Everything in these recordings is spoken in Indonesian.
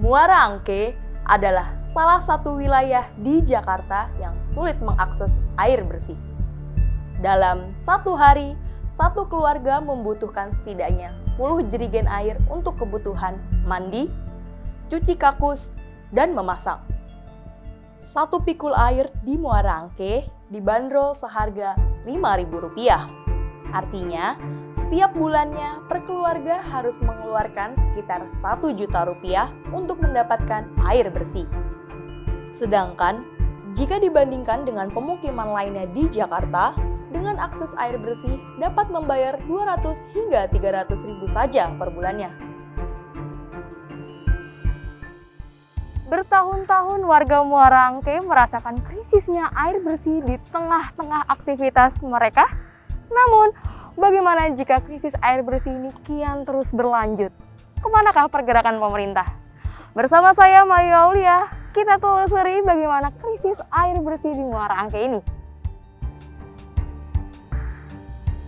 Muara Angke adalah salah satu wilayah di Jakarta yang sulit mengakses air bersih. Dalam satu hari, satu keluarga membutuhkan setidaknya 10 jerigen air untuk kebutuhan mandi, cuci kakus, dan memasak. Satu pikul air di Muara Angke dibanderol seharga Rp5.000. Artinya, setiap bulannya per keluarga harus mengeluarkan sekitar Rp1.000.000 untuk mendapatkan air bersih. Sedangkan, jika dibandingkan dengan pemukiman lainnya di Jakarta, dengan akses air bersih dapat membayar 200 hingga 300 ribu saja per bulannya. Bertahun-tahun warga Muara Angke merasakan krisisnya air bersih di tengah-tengah aktivitas mereka. Namun, bagaimana jika krisis air bersih ini kian terus berlanjut? Kemanakah pergerakan pemerintah? Bersama saya Mayu Aulia, kita telusuri bagaimana krisis air bersih di Muara Angke ini.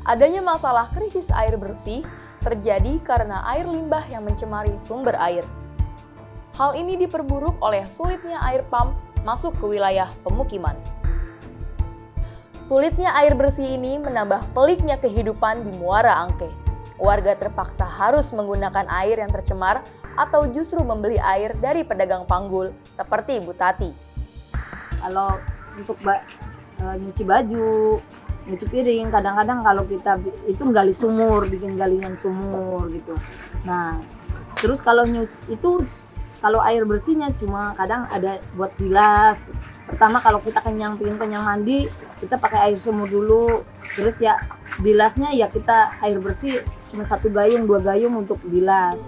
Adanya masalah krisis air bersih terjadi karena air limbah yang mencemari sumber air. Hal ini diperburuk oleh sulitnya air pump masuk ke wilayah pemukiman. Sulitnya air bersih ini menambah peliknya kehidupan di Muara Angke. Warga terpaksa harus menggunakan air yang tercemar atau justru membeli air dari pedagang panggul seperti Bu Tati. Kalau untuk nyuci baju, nyuci piring, kadang-kadang kalau kita itu gali sumur, bikin galingan sumur gitu. Nah, terus kalau kalau air bersihnya cuma kadang ada buat bilas. Pertama kalau kita pengen kenyang mandi, kita pakai air sumur dulu. Terus ya bilasnya ya kita air bersih cuma 1 gayung, 2 gayung untuk bilas.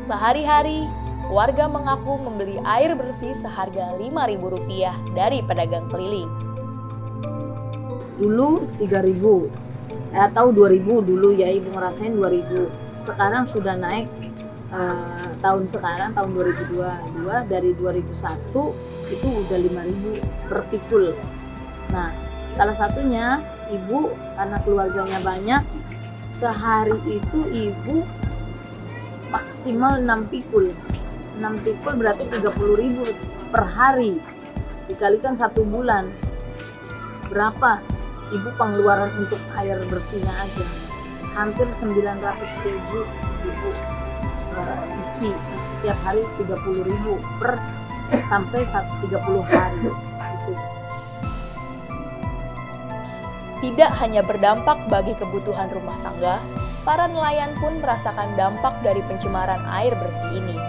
Sehari-hari, warga mengaku membeli air bersih seharga Rp5.000 dari pedagang keliling. Dulu 3.000 atau 2.000 dulu ya, ibu ngerasain 2.000. Sekarang sudah naik. Tahun sekarang tahun 2022 dari 2001 itu udah 5.000 per pikul. Nah, salah satunya ibu karena keluarganya banyak, sehari itu ibu maksimal 6 pikul. 6 pikul berarti 30.000 per hari. Dikalikan 1 bulan. Berapa ibu pengeluaran untuk air bersihnya aja? Hampir 900.000 ibu isi setiap hari 30.000 per sampai 30 hari itu. Tidak hanya berdampak bagi kebutuhan rumah tangga, para nelayan pun merasakan dampak dari pencemaran air bersih ini.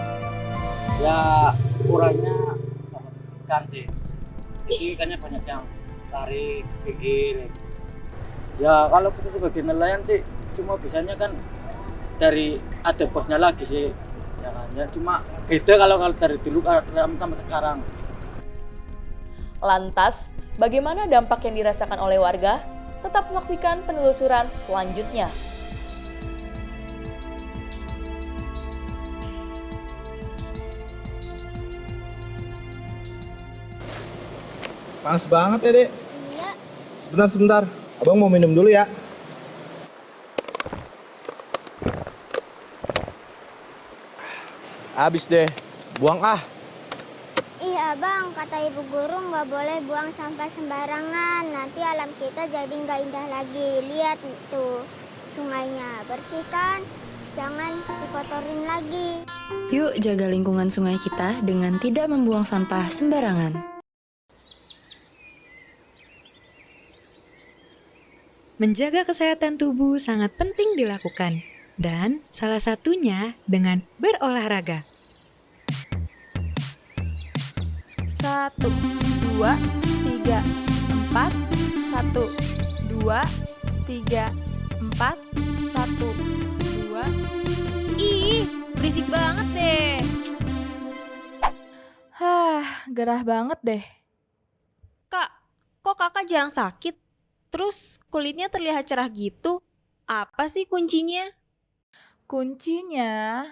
Ya kurangnya ikan sih, jadi ikannya banyak yang tarik, pinggir. Ya kalau kita sebagai nelayan sih cuma bisanya kan dari ada bosnya lagi sih, ya kan? Ya cuma beda kalau dari dulu sama sekarang. Lantas, bagaimana dampak yang dirasakan oleh warga? Tetap saksikan penelusuran selanjutnya. Panas banget ya, Dek. Iya. Sebentar. Abang mau minum dulu ya. Habis deh, buang ah. Iya bang, kata ibu guru nggak boleh buang sampah sembarangan. Nanti alam kita jadi nggak indah lagi. Lihat tuh, sungainya bersihkan, jangan dikotorin lagi. Yuk jaga lingkungan sungai kita dengan tidak membuang sampah sembarangan. Menjaga kesehatan tubuh sangat penting dilakukan. Dan salah satunya dengan berolahraga. 1, 2, 3, 4. 1, 2, 3, 4. 1, 2. Ih, berisik banget deh. Gerah banget deh. Kak, kok kakak jarang sakit? Terus kulitnya terlihat cerah gitu. Apa sih kuncinya? Kuncinya,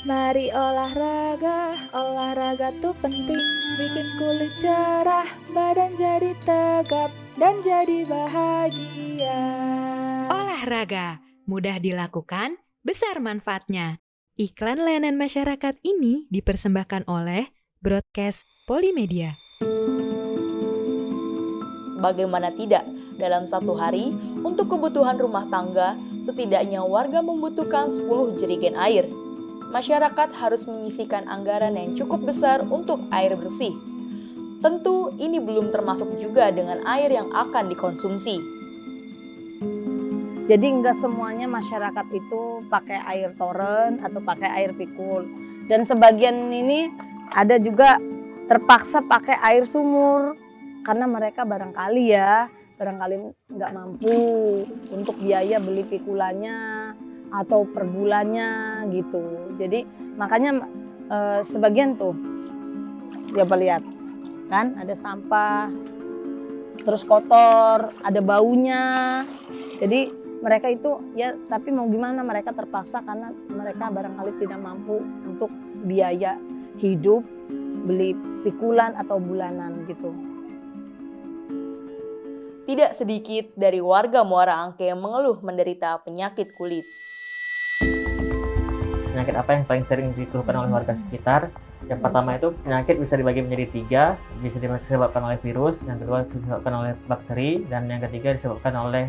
mari olahraga. Olahraga tuh penting, bikin kulit cerah, badan jadi tegap, dan jadi bahagia. Olahraga, mudah dilakukan, besar manfaatnya. Iklan layanan masyarakat ini dipersembahkan oleh Broadcast Polimedia. Bagaimana tidak, dalam satu hari, untuk kebutuhan rumah tangga, setidaknya warga membutuhkan 10 jerigen air. Masyarakat harus menyisihkan anggaran yang cukup besar untuk air bersih. Tentu ini belum termasuk juga dengan air yang akan dikonsumsi. Jadi nggak semuanya masyarakat itu pakai air toren atau pakai air pikul. Dan sebagian ini ada juga terpaksa pakai air sumur. Karena mereka barangkali nggak mampu untuk biaya beli pikulannya atau per bulannya gitu. Jadi makanya sebagian tuh, coba lihat, kan ada sampah, terus kotor, ada baunya. Jadi mereka itu ya, tapi mau gimana, mereka terpaksa karena mereka barangkali tidak mampu untuk biaya hidup, beli pikulan atau bulanan gitu. Tidak sedikit dari warga Muara Angke yang mengeluh menderita penyakit kulit. Penyakit apa yang paling sering dikeluhkan oleh warga sekitar? Yang pertama itu penyakit bisa dibagi menjadi 3, bisa disebabkan oleh virus, yang kedua disebabkan oleh bakteri, dan yang ketiga disebabkan oleh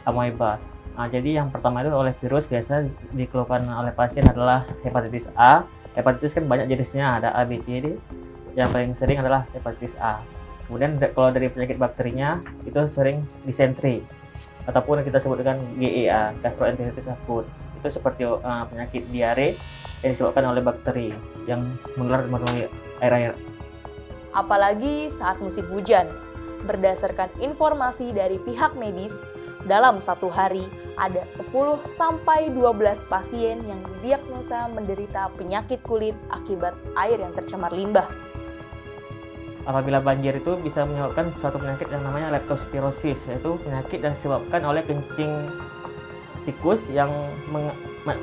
amoeba. Nah, jadi yang pertama itu oleh virus biasa dikeluhkan oleh pasien adalah hepatitis A. Hepatitis kan banyak jenisnya, ada A, B, C, D. Yang paling sering adalah hepatitis A. Kemudian kalau dari penyakit bakterinya itu sering disentri ataupun yang kita sebut dengan GEA, gastroenteritis akut. Itu seperti penyakit diare yang disebabkan oleh bakteri yang menular melalui air-air. Apalagi saat musim hujan. Berdasarkan informasi dari pihak medis, dalam satu hari ada 10-12 pasien yang didiagnosa menderita penyakit kulit akibat air yang tercemar limbah. Apabila banjir itu bisa menyebabkan suatu penyakit yang namanya leptospirosis, yaitu penyakit yang disebabkan oleh kencing tikus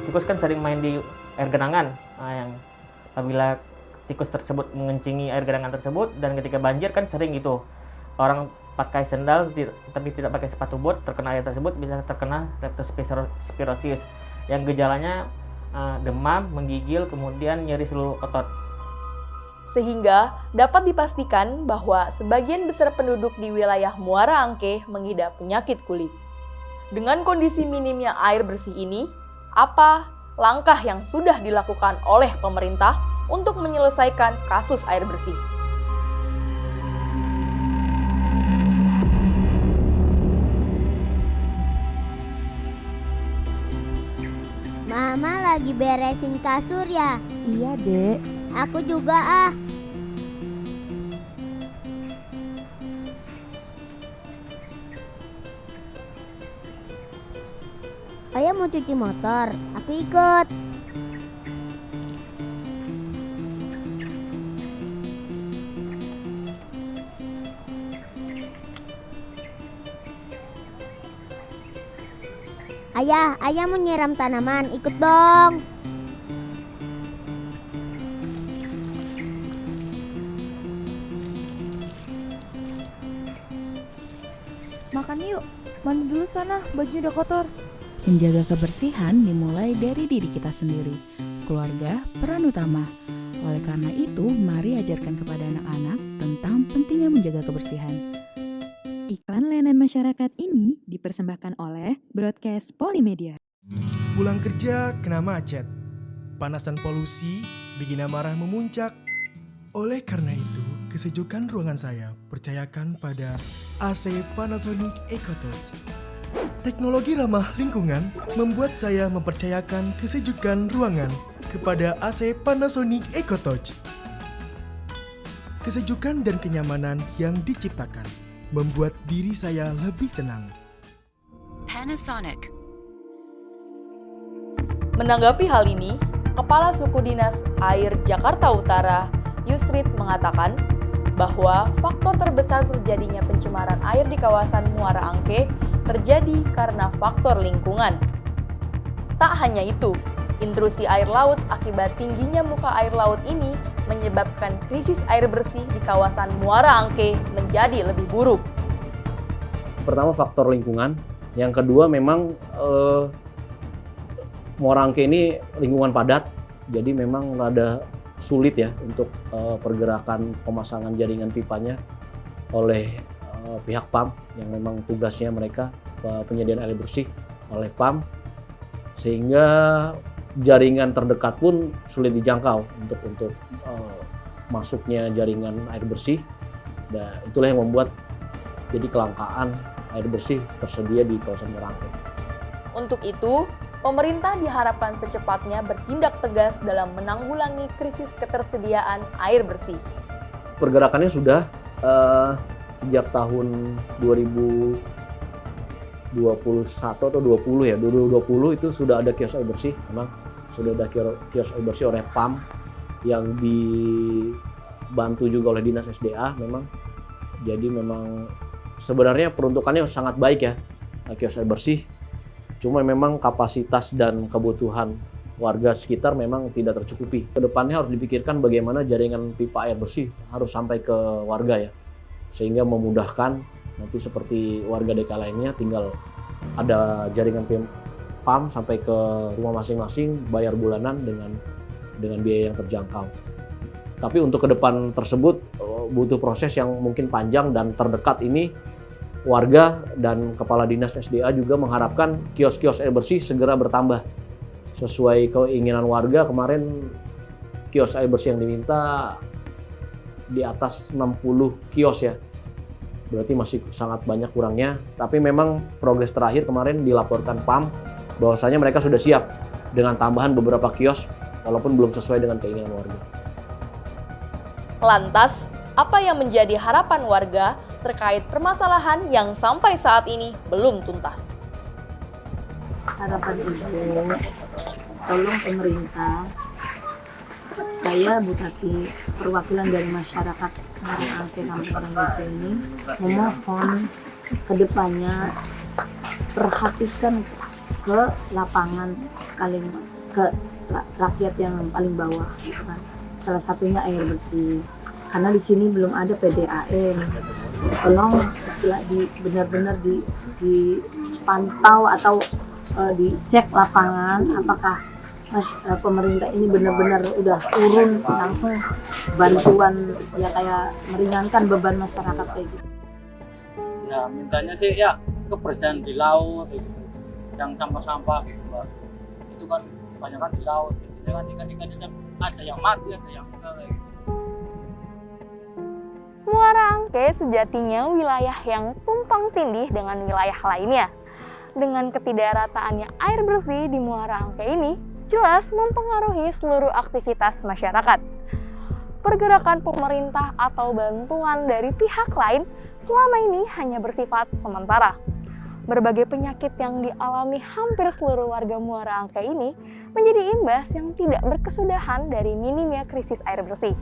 tikus kan sering main di air genangan. Nah, yang apabila tikus tersebut mengencingi air genangan tersebut, dan ketika banjir kan sering gitu orang pakai sendal tapi tidak pakai sepatu bot, terkena air tersebut bisa terkena leptospirosis yang gejalanya demam, menggigil, kemudian nyeri seluruh otot. Sehingga dapat dipastikan bahwa sebagian besar penduduk di wilayah Muara Angke mengidap penyakit kulit. Dengan kondisi minimnya air bersih ini, apa langkah yang sudah dilakukan oleh pemerintah untuk menyelesaikan kasus air bersih? Mama lagi beresin kasur ya? Iya, Dek. Aku juga ah. Ayah mau cuci motor, aku ikut. Ayah mau nyiram tanaman, ikut dong. Makan yuk. Mandi dulu sana, baju udah kotor. Menjaga kebersihan dimulai dari diri kita sendiri. Keluarga peran utama. Oleh karena itu, mari ajarkan kepada anak-anak tentang pentingnya menjaga kebersihan. Iklan layanan masyarakat ini dipersembahkan oleh Broadcast Polimedia. Pulang kerja kena macet. Panas dan polusi bikin amarah memuncak. Oleh karena itu, kesejukan ruangan saya percayakan pada AC Panasonic EcoTouch. Teknologi ramah lingkungan membuat saya mempercayakan kesejukan ruangan kepada AC Panasonic EcoTouch. Kesejukan dan kenyamanan yang diciptakan membuat diri saya lebih tenang. Panasonic. Menanggapi hal ini, Kepala Suku Dinas Air Jakarta Utara, Yusrit, mengatakan bahwa faktor terbesar terjadinya pencemaran air di kawasan Muara Angke terjadi karena faktor lingkungan. Tak hanya itu, intrusi air laut akibat tingginya muka air laut ini menyebabkan krisis air bersih di kawasan Muara Angke menjadi lebih buruk. Pertama faktor lingkungan, yang kedua memang Muara Angke ini lingkungan padat, jadi memang rada sulit ya untuk pergerakan pemasangan jaringan pipanya oleh pihak PAM yang memang tugasnya mereka penyediaan air bersih oleh PAM, sehingga jaringan terdekat pun sulit dijangkau untuk masuknya jaringan air bersih. Dan itulah yang membuat jadi kelangkaan air bersih tersedia di kawasan Muara Angke. Untuk itu, pemerintah diharapkan secepatnya bertindak tegas dalam menanggulangi krisis ketersediaan air bersih. Pergerakannya sudah sejak tahun 2021 atau 20 ya, 2020 itu sudah ada kios air bersih, memang sudah ada kios air bersih oleh PAM yang dibantu juga oleh Dinas SDA memang. Jadi memang sebenarnya peruntukannya sangat baik ya, kios air bersih. Cuma memang kapasitas dan kebutuhan warga sekitar memang tidak tercukupi. Kedepannya harus dipikirkan bagaimana jaringan pipa air bersih harus sampai ke warga ya, sehingga memudahkan nanti seperti warga DKI lainnya tinggal ada jaringan PAM sampai ke rumah masing-masing, bayar bulanan dengan biaya yang terjangkau. Tapi untuk ke depan tersebut butuh proses yang mungkin panjang dan terdekat ini. Warga dan Kepala Dinas SDA juga mengharapkan kios-kios air bersih segera bertambah. Sesuai keinginan warga, kemarin kios air bersih yang diminta di atas 60 kios ya. Berarti masih sangat banyak kurangnya. Tapi memang progres terakhir kemarin dilaporkan PAM bahwasanya mereka sudah siap dengan tambahan beberapa kios walaupun belum sesuai dengan keinginan warga. Lantas, apa yang menjadi harapan warga terkait permasalahan yang sampai saat ini belum tuntas? Harapan Ibu, tolong pemerintah, saya Bu Tati, perwakilan dari masyarakat Muara Angke Kampung Ranggace ini memohon ke depannya perhatikan ke lapangan ke rakyat yang paling bawah, gitu kan. Salah satunya air bersih. Karena di sini belum ada PDAM. Tolong benar-benar dipantau atau dicek lapangan apakah pemerintah ini benar-benar udah turun langsung bantuan ya kayak meringankan beban masyarakat kayak gitu. Ya mintanya sih ya kebersihan di laut gitu. Yang sampah-sampah gitu Mbak. Itu kan kebanyakan di laut gitu. Jangan ikan-ikannya ada yang mati, ada yang enggak kayak gitu. Muara Angke sejatinya wilayah yang tumpang tindih dengan wilayah lainnya. Dengan ketidakrataannya air bersih di Muara Angke ini jelas mempengaruhi seluruh aktivitas masyarakat. Pergerakan pemerintah atau bantuan dari pihak lain selama ini hanya bersifat sementara. Berbagai penyakit yang dialami hampir seluruh warga Muara Angke ini menjadi imbas yang tidak berkesudahan dari minimnya krisis air bersih.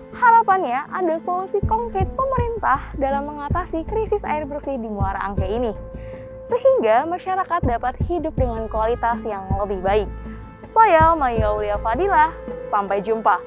Harapannya ada solusi konkret pemerintah dalam mengatasi krisis air bersih di Muara Angke ini, sehingga masyarakat dapat hidup dengan kualitas yang lebih baik. Saya Maya Aulia Fadilah, sampai jumpa.